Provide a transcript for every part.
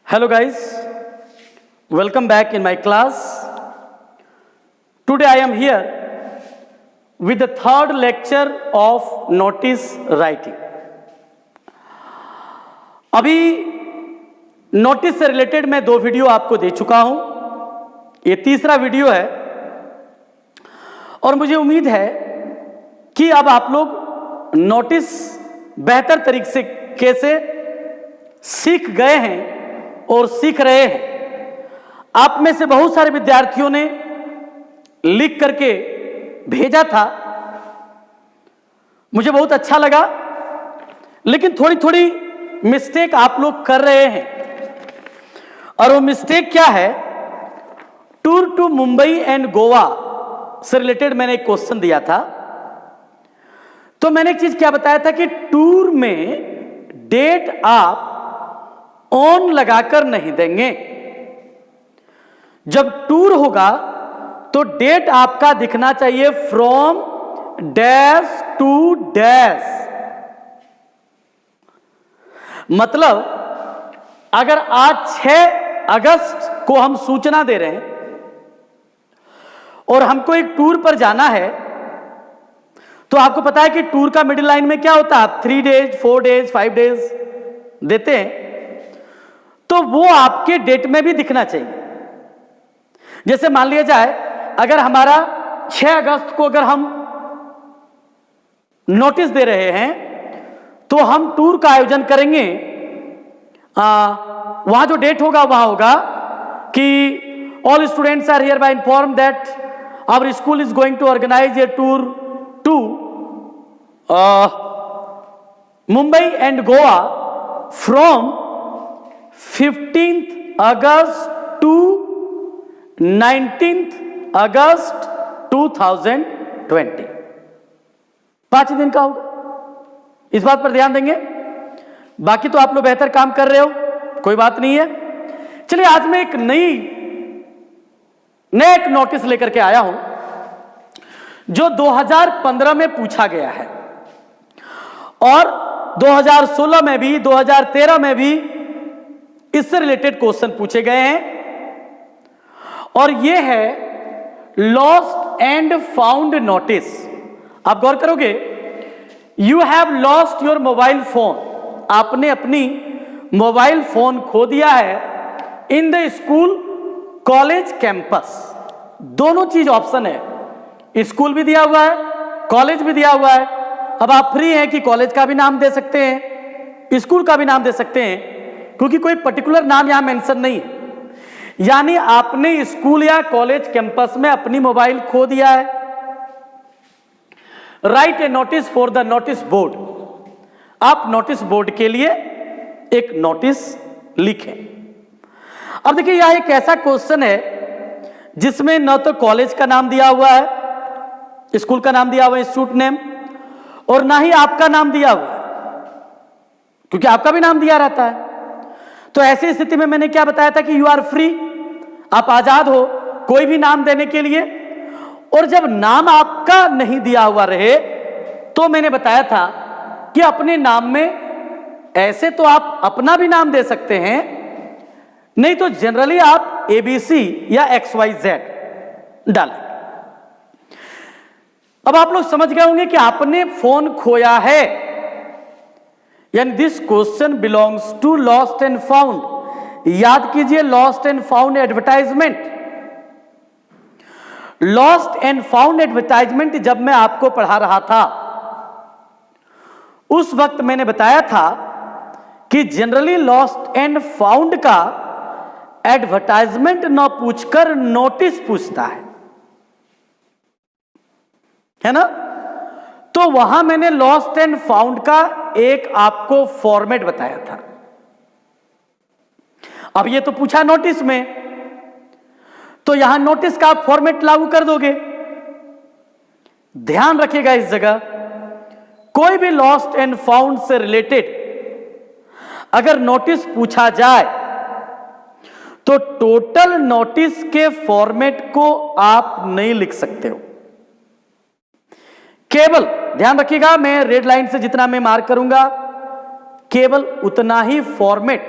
Hello guys, welcome back in my class. Today I am here with the third lecture of notice writing. अभी notice से related मैं 2 video आपको दे चुका हूं, ये तीसरा वीडियो है और मुझे उम्मीद है कि अब आप लोग नोटिस बेहतर तरीके से सीख गए हैं और सीख रहे हैं। आप में से बहुत सारे विद्यार्थियों ने लिख करके भेजा था, मुझे बहुत अच्छा लगा, लेकिन थोड़ी थोड़ी मिस्टेक आप लोग कर रहे हैं। और वो मिस्टेक क्या है? Tour to Mumbai and Goa से रिलेटेड मैंने एक क्वेश्चन दिया था, तो मैंने एक चीज क्या बताया था कि टूर में डेट आप ऑन लगाकर नहीं देंगे। जब टूर होगा तो डेट आपका दिखना चाहिए फ्रॉम डैश टू डैश। मतलब अगर आज 6 अगस्त को हम सूचना दे रहे हैं और हमको एक टूर पर जाना है, तो आपको पता है कि टूर का मिडिल लाइन में क्या होता है, आप 3 डेज 4 डेज 5 डेज देते हैं, तो वो आपके डेट में भी दिखना चाहिए। जैसे मान लिया जाए अगर हमारा 6 अगस्त को अगर हम नोटिस दे रहे हैं तो हम टूर का आयोजन करेंगे, वहां जो डेट होगा वहां होगा कि all students are hereby inform that our school is going to organise a tour to Mumbai and Goa from 15th August to 19th August 2020। 5 दिन का होगा, इस बात पर ध्यान देंगे। बाकी तो आप लोग बेहतर काम कर रहे हो, कोई बात नहीं है। चलिए आज मैं एक नया एक नोटिस लेकर के आया हूं जो 2015 में पूछा गया है और 2016 में भी 2013 में भी इससे रिलेटेड क्वेश्चन पूछे गए हैं। और यह है लॉस्ट एंड फाउंड नोटिस। आप गौर करोगे, you have lost your mobile phone, आपने अपनी मोबाइल फोन खो दिया है in the school college campus. दोनों चीज ऑप्शन है, स्कूल भी दिया हुआ है, कॉलेज भी दिया हुआ है। अब आप फ्री हैं कि कॉलेज का भी नाम दे सकते हैं, स्कूल का भी नाम दे सकते हैं, क्योंकि कोई पर्टिकुलर नाम यहां मेंशन नहीं है। यानी आपने स्कूल या कॉलेज कैंपस में अपनी मोबाइल खो दिया है। Right A notice for the notice board, आप नोटिस बोर्ड के लिए एक नोटिस लिखें। अब देखिए यह एक ऐसा क्वेश्चन है जिसमें न तो कॉलेज का नाम दिया हुआ है, स्कूल का नाम दिया हुआ है इंस्टीट्यूट नेम, और ना ही आपका नाम दिया हुआ है, क्योंकि आपका भी नाम दिया रहता है। तो ऐसी स्थिति में मैंने क्या बताया था कि यू आर फ्री, आप आजाद हो कोई भी नाम देने के लिए। और जब नाम आपका नहीं दिया हुआ रहे तो मैंने बताया था कि अपने नाम में ऐसे तो आप अपना भी नाम दे सकते हैं, नहीं तो जनरली आप ABC या XYZ डालें। अब आप लोग समझ गए होंगे कि आपने फोन खोया है, यानी this question belongs to lost and found. याद कीजिए lost and found advertisement. Lost and found advertisement जब मैं आपको पढ़ा रहा था उस वक्त मैंने बताया था कि जनरली लॉस्ट एंड फाउंड का एडवर्टाइजमेंट न पूछकर नोटिस पूछता है ना। तो वहां मैंने लॉस्ट एंड फाउंड का एक आपको फॉर्मेट बताया था। अब ये तो पूछा नोटिस में, तो यहां नोटिस का आप फॉर्मेट लागू कर दोगे। ध्यान रखिएगा इस जगह, कोई भी लॉस्ट एंड फाउंड से रिलेटेड अगर नोटिस पूछा जाए तो टोटल नोटिस के फॉर्मेट को आप नहीं लिख सकते हो। केवल ध्यान रखिएगा, मैं रेड लाइन से जितना मैं मार्क करूंगा केवल उतना ही फॉर्मेट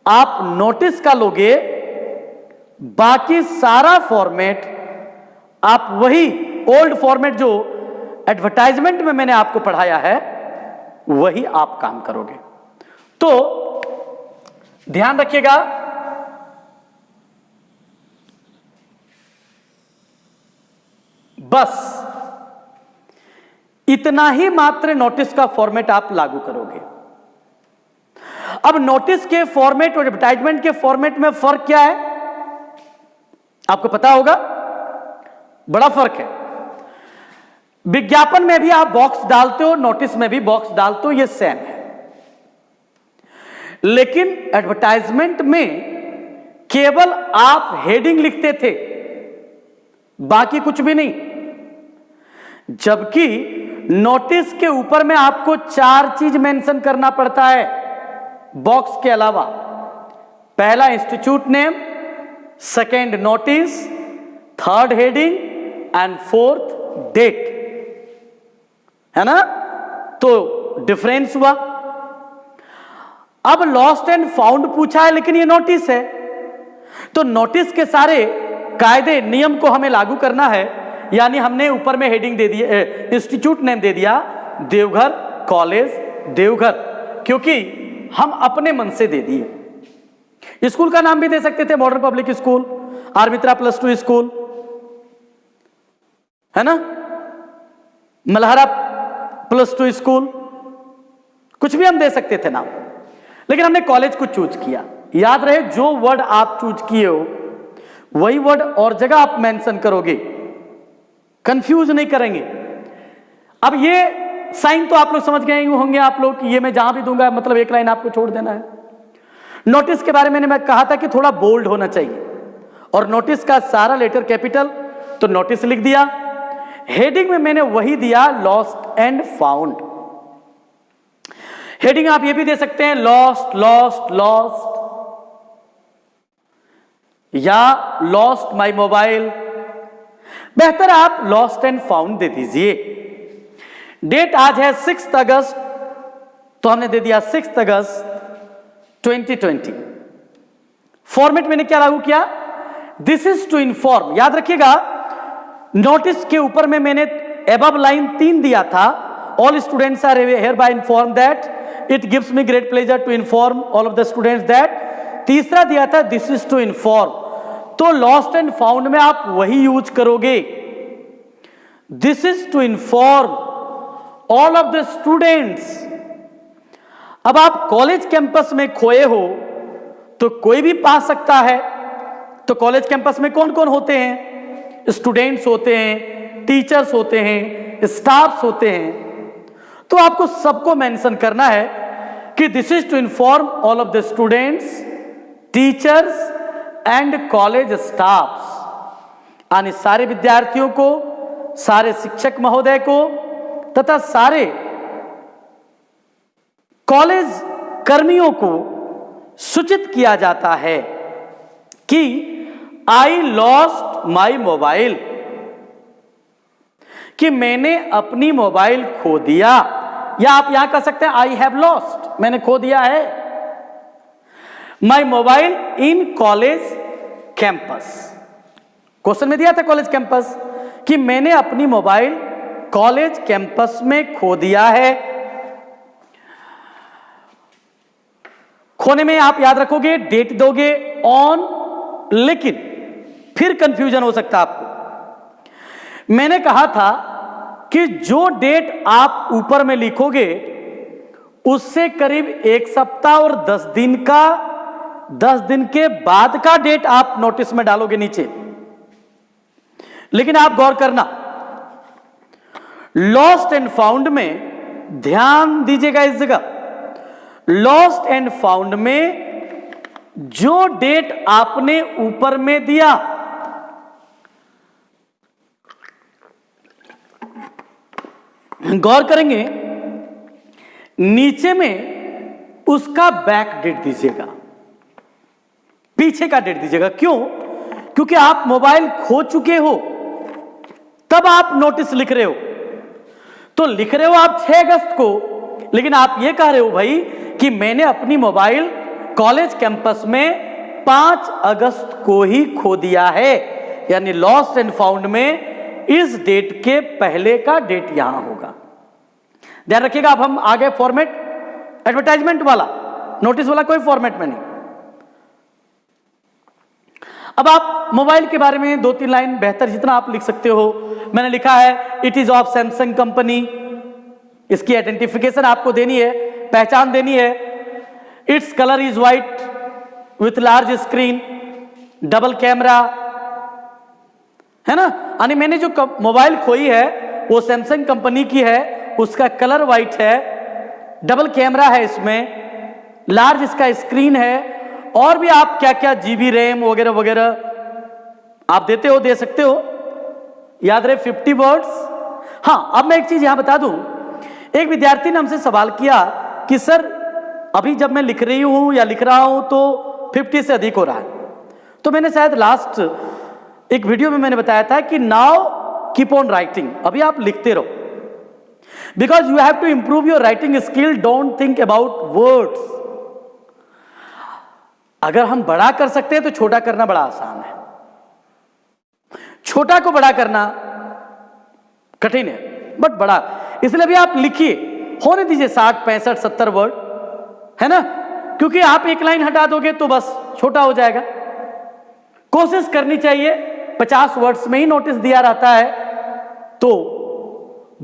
आप नोटिस का लोगे, बाकी सारा फॉर्मेट आप वही ओल्ड फॉर्मेट जो एडवर्टाइजमेंट में मैंने आपको पढ़ाया है वही आप काम करोगे। तो ध्यान रखिएगा, बस इतना ही मात्र नोटिस का फॉर्मेट आप लागू करोगे। अब नोटिस के फॉर्मेट और एडवर्टाइजमेंट के फॉर्मेट में फर्क क्या है आपको पता होगा, बड़ा फर्क है। विज्ञापन में भी आप बॉक्स डालते हो, नोटिस में भी बॉक्स डालते हो, ये सेम है। लेकिन एडवर्टाइजमेंट में केवल आप हेडिंग लिखते थे, बाकी कुछ भी नहीं, जबकि नोटिस के ऊपर में आपको 4 चीज मेंशन करना पड़ता है बॉक्स के अलावा। पहला institute name, second notice, third heading and fourth date, है ना। तो डिफरेंस हुआ। अब लॉस्ट एंड फाउंड पूछा है, लेकिन ये नोटिस है, तो नोटिस के सारे कायदे नियम को हमें लागू करना है। यानी हमने ऊपर में हेडिंग दे दी, इंस्टीट्यूट नेम दे दिया देवघर कॉलेज देवघर, क्योंकि हम अपने मन से दे दिए। स्कूल का नाम भी दे सकते थे, modern public school, R Mitra +2 school, है ना, मल्हारा +2 स्कूल, कुछ भी हम दे सकते थे नाम, लेकिन हमने कॉलेज को चूज किया। याद रहे, जो वर्ड आप चूज किए हो वही वर्ड और जगह आप मेंशन करोगे, कंफ्यूज नहीं करेंगे। अब ये साइन तो आप लोग समझ गए होंगे आप लोग कि ये मैं जहां भी दूंगा मतलब एक लाइन आपको छोड़ देना है। नोटिस के बारे में मैं कहा था कि थोड़ा बोल्ड होना चाहिए, और नोटिस का सारा लेटर कैपिटल, तो नोटिस लिख दिया। हेडिंग में मैंने वही दिया, लॉस्ट एंड फाउंड। हेडिंग आप ये भी दे सकते हैं, लॉस्ट लॉस्ट लॉस्ट, या लॉस्ट माय मोबाइल। बेहतर आप लॉस्ट एंड फाउंड दे दीजिए। डेट आज है 6 अगस्त, तो हमने दे दिया 6 अगस्त 2020। फॉर्मेट मैंने क्या लागू किया, दिस इज टू इन्फॉर्म। याद रखिएगा, नोटिस के ऊपर में मैंने एबव लाइन 3 दिया था, all students are hereby inform that it gives me great pleasure to inform all of the students that. तीसरा दिया था दिस इज टू इन्फॉर्म। तो लॉस्ट एंड फाउंड में आप वही यूज करोगे, this is to inform all of the students. अब आप कॉलेज कैंपस में खोए हो तो कोई भी पा सकता है। तो कॉलेज कैंपस में कौन कौन होते हैं, स्टूडेंट्स होते हैं, टीचर्स होते हैं, स्टाफ्स होते हैं। तो आपको सबको मेंशन करना है कि this is to inform all of the students, teachers and college staffs. यानी सारे विद्यार्थियों को, सारे शिक्षक महोदय को तथा सारे कॉलेज कर्मियों को सूचित किया जाता है कि आई लॉस्ट माई मोबाइल, कि मैंने अपनी मोबाइल खो दिया। या आप यहां कह सकते हैं आई हैव लॉस्ट, मैंने खो दिया है my mobile in college campus. Question में दिया था कॉलेज कैंपस, कि मैंने अपनी मोबाइल कॉलेज कैंपस में खो दिया है। खोने में आप याद रखोगे, डेट दोगे ऑन, लेकिन फिर कंफ्यूजन हो सकता है आपको। मैंने कहा था कि जो डेट आप ऊपर में लिखोगे उससे करीब 1 सप्ताह और 10 दिन के बाद का डेट आप नोटिस में डालोगे नीचे। लेकिन आप गौर करना, लॉस्ट एंड फाउंड में ध्यान दीजिएगा इस जगह, लॉस्ट एंड फाउंड में जो डेट आपने ऊपर में दिया, गौर करेंगे नीचे में उसका बैक डेट दीजिएगा, पीछे का डेट दीजिएगा। क्यों? क्योंकि आप मोबाइल खो चुके हो तब आप नोटिस लिख रहे हो। तो लिख रहे हो आप 6 अगस्त को, लेकिन आप ये कह रहे हो भाई कि मैंने अपनी मोबाइल कॉलेज कैंपस में 5 अगस्त को ही खो दिया है, यानी लॉस्ट एंड फाउंड में इस डेट के पहले का डेट यहां होगा। ध्यान रखिएगा। अब हम आगे फॉर्मेट एडवर्टाइजमेंट वाला, नोटिस वाला कोई फॉर्मेट में नहीं। अब आप मोबाइल के बारे में 2-3 लाइन बेहतर जितना आप लिख सकते हो। मैंने लिखा है it is of Samsung company, इसकी आइडेंटिफिकेशन आपको देनी है, पहचान देनी है। Its colour is white with large screen, double camera, है ना। यानी मैंने जो मोबाइल खोई है वो सैमसंग कंपनी की है, उसका कलर व्हाइट है, डबल कैमरा है, इसमें लार्ज इसका स्क्रीन है, और भी आप क्या क्या जीबी रैम वगैरह वगैरह आप देते हो, दे सकते हो। याद रहे 50 वर्ड्स। हाँ, अब मैं एक चीज यहां बता दूं, एक विद्यार्थी ने हमसे सवाल किया कि सर अभी जब मैं लिख रही हूं या लिख रहा हूं तो 50 से अधिक हो रहा है। तो मैंने शायद लास्ट एक वीडियो में मैंने बताया था कि नाउ कीप ऑन राइटिंग, अभी आप लिखते रहो, because you have to improve your writing skill, don't think about words. अगर हम बड़ा कर सकते हैं तो छोटा करना बड़ा आसान है, छोटा को बड़ा करना कठिन है, बट बड़ा, इसलिए भी आप लिखिए, होने दीजिए 60, 65, 70 वर्ड, है ना, क्योंकि आप एक लाइन हटा दोगे तो बस छोटा हो जाएगा। कोशिश करनी चाहिए, 50 वर्ड्स में ही नोटिस दिया रहता है, तो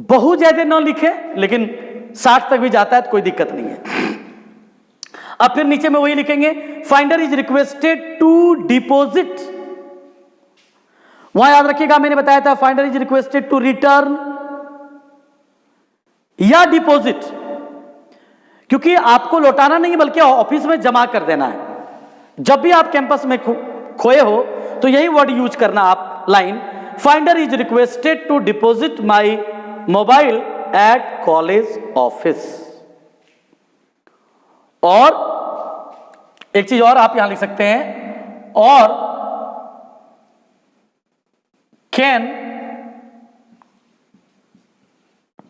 बहुत ज्यादा ना लिखे, लेकिन 60 तक भी जाता है तो कोई दिक्कत नहीं है। अब फिर नीचे में वही लिखेंगे, finder is requested to deposit. वहां याद रखिएगा मैंने बताया था finder is requested to return या डिपॉजिट, क्योंकि आपको लौटाना नहीं बल्कि ऑफिस में जमा कर देना है। जब भी आप कैंपस में खोए हो तो यही वर्ड यूज करना आप, line, finder is requested to deposit my mobile at college office. और एक चीज और आप यहां लिख सकते हैं, और can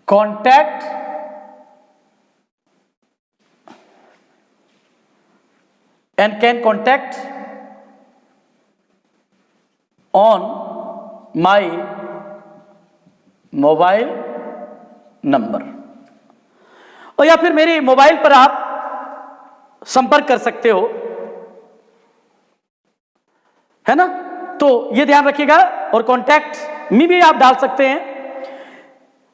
contact and can contact on my mobile number, और या फिर मेरे मोबाइल पर आप संपर्क कर सकते हो, है ना। तो ये ध्यान रखिएगा, और कॉन्टैक्ट में भी आप डाल सकते हैं।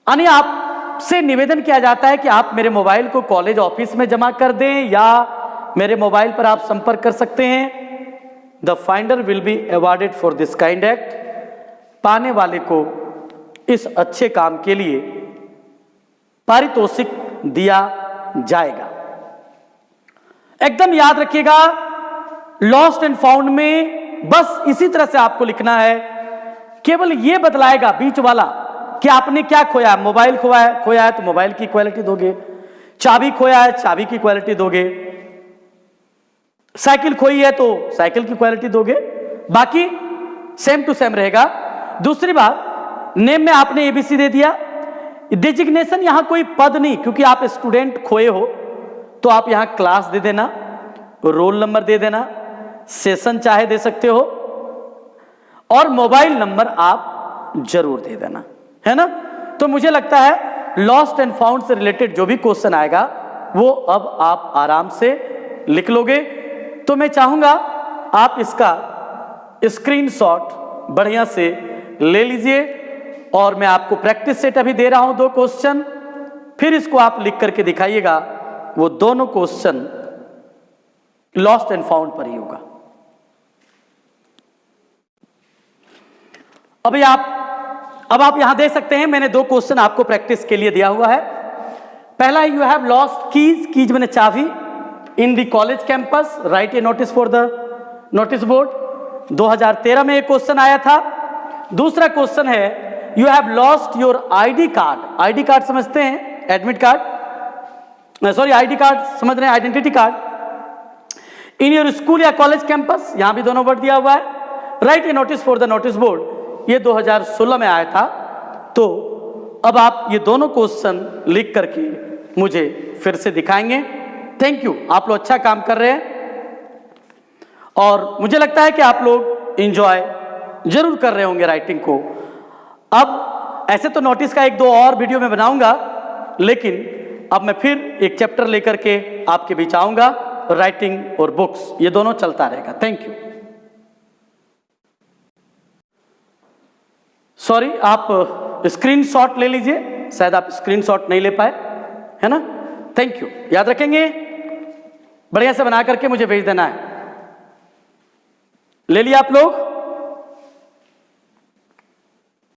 यानी आपसे निवेदन किया जाता है कि आप मेरे मोबाइल को कॉलेज ऑफिस में जमा कर दें, या मेरे मोबाइल पर आप संपर्क कर सकते हैं। The finder will be awarded for this kind act. पाने वाले को इस अच्छे काम के लिए पारितोषिक दिया जाएगा। एकदम याद रखिएगा, लॉस्ट एंड फाउंड में बस इसी तरह से आपको लिखना है, केवल ये बतलाएगा बीच वाला कि आपने क्या खोया। मोबाइल खोया है तो मोबाइल की क्वालिटी दोगे, चाबी खोया है चाबी की क्वालिटी दोगे, साइकिल खोई है तो साइकिल की क्वालिटी दोगे, बाकी सेम टू सेम रहेगा। दूसरी बात, नेम में आपने एबीसी दे दिया। डेजिग्नेशन यहां कोई पद नहीं, क्योंकि आप स्टूडेंट खोए हो तो आप यहां क्लास दे देना, रोल नंबर दे देना, सेशन चाहे दे सकते हो, और मोबाइल नंबर आप जरूर दे देना, है ना। तो मुझे लगता है लॉस्ट एंड फाउंड से रिलेटेड जो भी क्वेश्चन आएगा वो अब आप आराम से लिख लोगे। तो मैं चाहूंगा आप इसका स्क्रीनशॉट बढ़िया से ले लीजिए, और मैं आपको प्रैक्टिस सेट अभी दे रहा हूं 2 क्वेश्चन, फिर इसको आप लिख करके दिखाइएगा। वो दोनों क्वेश्चन लॉस्ट एंड फाउंड पर ही होगा। अब आप यहां देख सकते हैं, मैंने 2 क्वेश्चन आपको प्रैक्टिस के लिए दिया हुआ है। पहला, यू हैव लॉस्ट कीज मैंने चाबी in the college campus, right A notice for the notice board. 2013 में एक क्वेश्चन आया था। दूसरा क्वेश्चन है, you have lost your ID card. ID card समझते हैं, admit card, sorry ID card समझ रहे हैं, identity card in your school या कॉलेज कैंपस, यहां भी दोनों वर्ड दिया हुआ है। Right A notice for the notice board, ये 2016 में आया था। तो अब आप ये दोनों क्वेश्चन लिख करके मुझे फिर से दिखाएंगे। थैंक यू, आप लोग अच्छा काम कर रहे हैं। और मुझे लगता है कि आप लोग एंजॉय जरूर कर रहे होंगे राइटिंग को। अब ऐसे तो नोटिस का 1-2 और वीडियो में बनाऊंगा, लेकिन अब मैं फिर एक चैप्टर लेकर के आपके बीच आऊंगा। राइटिंग और बुक्स ये दोनों चलता रहेगा। Thank you. सॉरी, आप स्क्रीनशॉट ले लीजिए, शायद आप स्क्रीनशॉट नहीं ले पाए, है ना। Thank you. याद रखेंगे, बढ़िया से बना करके मुझे भेज देना है। ले लिया आप लोग।